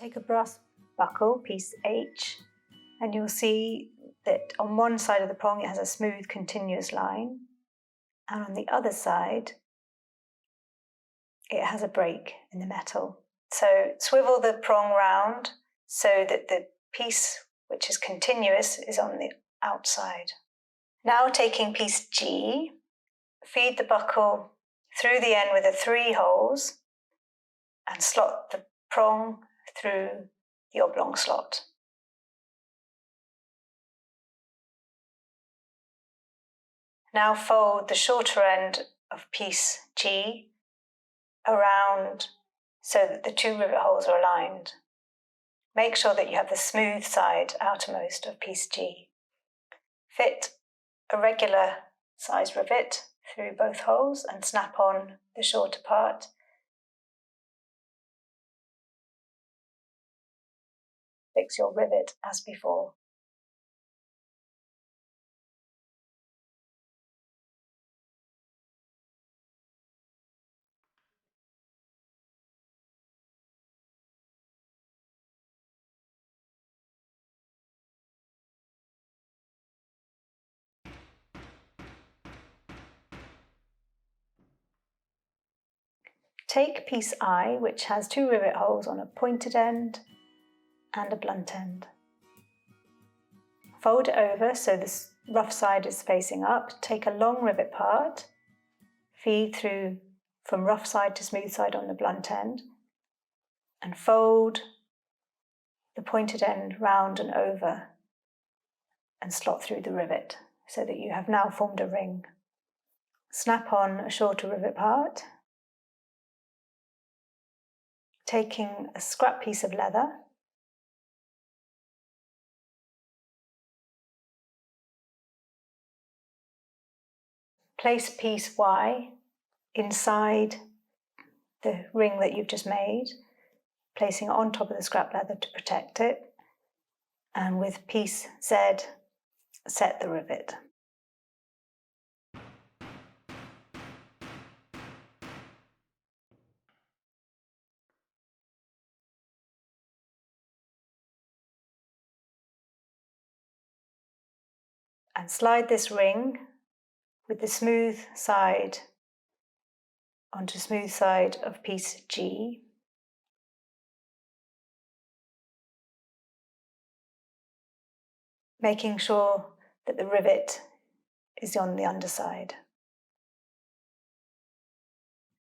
Take a brass buckle, piece H, and you'll see that on one side of the prong it has a smooth continuous line, and on the other side it has a break in the metal. So swivel the prong round so that the piece which is continuous is on the outside. Now taking piece G, feed the buckle through the end with the 3 holes and slot the prong through the oblong slot. Now fold the shorter end of piece G around so that the 2 rivet holes are aligned. Make sure that you have the smooth side outermost of piece G. Fit a regular size rivet through both holes and snap on the shorter part. Fix your rivet as before. Take piece I, which has 2 rivet holes on a pointed end and a blunt end. Fold it over so the rough side is facing up. Take a long rivet part, feed through from rough side to smooth side on the blunt end, and fold the pointed end round and over and slot through the rivet so that you have now formed a ring. Snap on a shorter rivet part, taking a scrap piece of leather, place piece Y inside the ring that you've just made, placing it on top of the scrap leather to protect it, and with piece Z, set the rivet. And slide this ring with the smooth side onto smooth side of piece G. Making sure that the rivet is on the underside.